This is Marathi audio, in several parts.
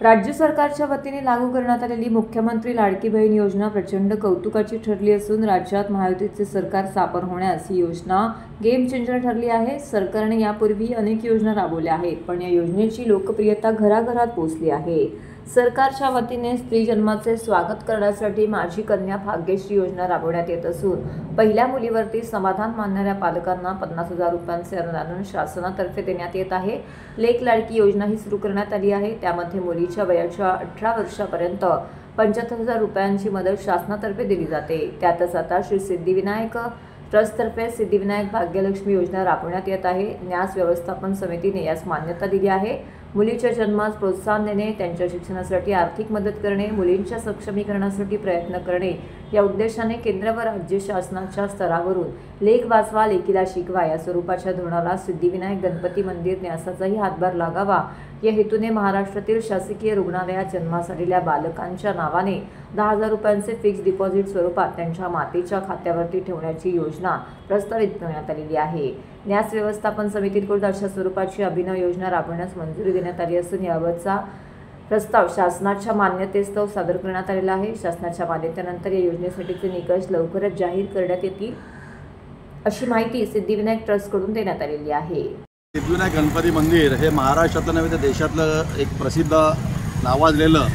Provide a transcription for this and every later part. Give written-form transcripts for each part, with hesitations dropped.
राज्य सरकारच्या वतीने लागू करण्यात आलेली मुख्यमंत्री लाडकी बहीण योजना प्रचंड कौतुकाची ठरली असून राज्यात महायुतीचे सरकार स्थापन होण्यास ही योजना गेम चेंजर ठरली आहे। सरकारने यापूर्वी अनेक योजना राबवल्या आहेत, पण या योजनेची लोकप्रियता घराघरात पोहोचली आहे। सरकारच्या वतीने स्त्री जन्माचे स्वागत करण्यासाठी माझी कन्या भाग्यश्री योजना राबवण्यात येत असून पहिल्या मुलीवरती समाधान मानणाऱ्या पालकांना 50,000 रुपयांचे अनुदान शासनातर्फे देण्यात येत आहे। लेक लाडकी योजना ही सुरू करण्यात आली आहे। त्यामध्ये मुलीच्या वयाच्या 18 वर्षापर्यंत 75,000 रुपयांची मदत शासनातर्फे दिली जाते। त्यातच आता श्री सिद्धिविनायक ट्रस्टतर्फे सिद्धिविनायक भाग्यलक्ष्मी योजना राबवण्यात येत आहे। न्यास व्यवस्थापन समितीने यास मान्यता दिली आहे। मुलीच्या जन्मास प्रोत्साहन देणे, त्यांच्या शिक्षणासाठी आर्थिक मदत करणे, मुलींच्या सक्षमीकरणासाठी प्रयत्न करणे या उद्देशाने केंद्र व राज्य शासनाच्या स्तरावरून लेक वाचवा लेकीला शिकवा या स्वरूपाच्या धोरणाला सिद्धिविनायक गणपती मंदिर न्यासाचाही हातभार लागावा या हेतूने महाराष्ट्रातील शासकीय रुग्णालयात जन्मास आलेल्या बालकांच्या नावाने 10,000 रुपयांचे फिक्स डिपॉझिट स्वरूपात त्यांच्या मातेच्या खात्यावरती ठेवण्याची योजना प्रस्तावित करण्यात आलेली आहे। न्यास व्यवस्थापन समितीकडून अशा स्वरूपाची अभिनव योजना राबवण्यास मंजुरी देण्यात आली असून याबाबतचा प्रस्ताव शासनाच्या मान्यतेस्तव सादर करण्यात आलेला आहे। शासनाच्या मान्यतेनंतर या योजनेसाठीचे निकष लवकरच जाहीर करण्यात येतील अशी माहिती सिद्धिविनायक ट्रस्टकडून देण्यात आलेली आहे। सिद्धिविनायक गणपती मंदिर हे महाराष्ट्रातलं नव्हे तर देशातलं एक प्रसिद्ध नावाजलेलं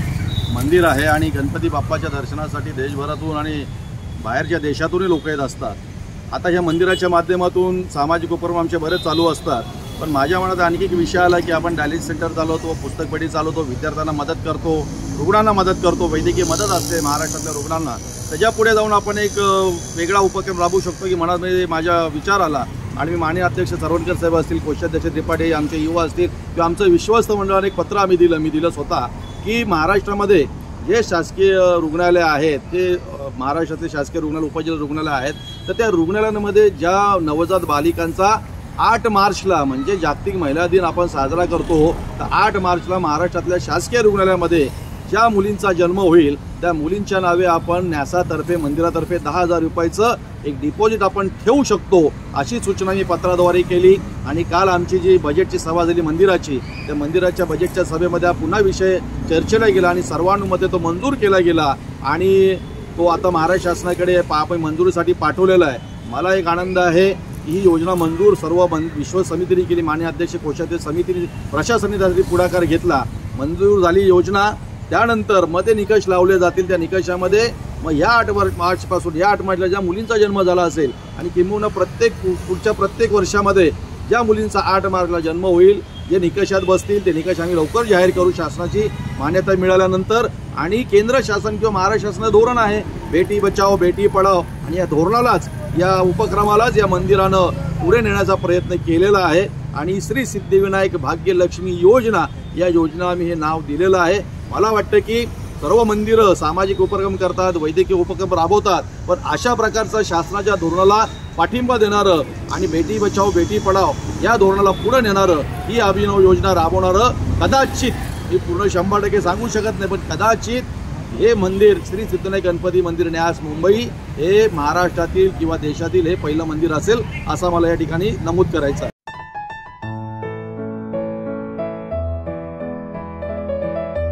मंदिर आहे आणि गणपती बाप्पाच्या दर्शनासाठी देशभरातून आणि बाहेरच्या देशातूनही लोक येत असतात। आता या मंदिराच्या माध्यमातून सामाजिक उपक्रम आमचे बरेच चालू असतात, पण माझ्या मनात आणखी एक विषय आला की आपण डायलिसिस सेंटर चालवतो, पुस्तकपेढी चालवतो, विद्यार्थ्यांना मदत करतो, रुग्णांना मदत करतो, वैद्यकीय मदत असते महाराष्ट्रातल्या रुग्णांना। त्याच्या पुढे जाऊन आपण एक वेगळा उपक्रम राबवू शकतो की मनामध्ये माझा विचार आला आणि मी माननीय अध्यक्ष सरवणकर साहेब असतील, कोषाध्यक्ष त्रिपाठी, आमचे युवा असतील किंवा आमचं विश्वस्त मंडळाने एक पत्र मी दिलं स्वतः की महाराष्ट्रामध्ये जे शासकीय रुग्णालय आहेत ते महाराष्ट्रातले शासकीय रुग्णालय उपजिल्हा रुग्णालय आहेत, तर त्या रुग्णालयांमध्ये ज्या नवजात बालिकांचा 8 मार्चला म्हणजे जागतिक महिला दिन आपण साजरा करतो, तर 8 मार्चला महाराष्ट्रातल्या शासकीय रुग्णालयामध्ये ज्या मुलींचा जन्म होईल त्या मुलींच्या नावे आपण न्यासातर्फे मंदिरातर्फे 10,000 रुपयाचं एक डिपॉझिट आपण ठेवू शकतो अशी सूचना मी पत्राद्वारे केली। आणि काल आमची जी बजेटची सभा झाली मंदिराची, त्या मंदिराच्या बजेटच्या सभेमध्ये पुन्हा विषय चर्चेला गेला आणि सर्वानुमते तो मंजूर केला गेला आणि तो आता महाराष्ट्र शासनाकडे आपण मंजुरीसाठी पाठवलेला आहे। मला एक आनंद आहे ही योजना मंजूर सर्व विश्व समितीने केली, माननीय अध्यक्ष कोषाध्यक्ष समितीने प्रशासनाने त्यासाठी पुढाकार घेतला, मंजूर झाली योजना। त्यानंतर मग ते निकष लावले जातील, त्या निकषामध्ये मग या 8 मार्चपासून या 8 मार्चला ज्या मुलींचा जन्म झाला असेल आणि किंबहुना पुढच्या प्रत्येक वर्षामध्ये ज्या मुलींचा 8 मार्चला जन्म होईल जे निकषात बसतील ते निकष आम्ही लवकर जाहीर करू शासनाची मान्यता मिळाल्यानंतर। आणि केंद्र शासन किंवा महाराष्ट्र शासनाचं धोरण आहे बेटी बचाओ बेटी पढाओ आणि या धोरणालाच या उपक्रमालाच या मंदिरानं पुढे नेण्याचा प्रयत्न केलेला आहे आणि श्री सिद्धिविनायक भाग्यलक्ष्मी योजना या योजना आम्ही हे नाव दिलेलं आहे। मला वाटतं की सर्व मंदिरं सामाजिक उपक्रम करतात, वैद्यकीय उपक्रम राबवतात, पण अशा प्रकारचा शासनाच्या धोरणाला पाठिंबा देणारं आणि बेटी बचाओ बेटी पढाओ या धोरणाला पुढे नेणारं ही अभिनव योजना राबवणारं कदाचित, मी पूर्ण 100% सांगू शकत नाही, पण कदाचित हे मंदिर श्री सिद्धिविनायक गणपती मंदिर न्यास मुंबई हे महाराष्ट्रातील किंवा देशातील हे पहिलं मंदिर असेल असं मला या ठिकाणी नमूद करायचं आहे।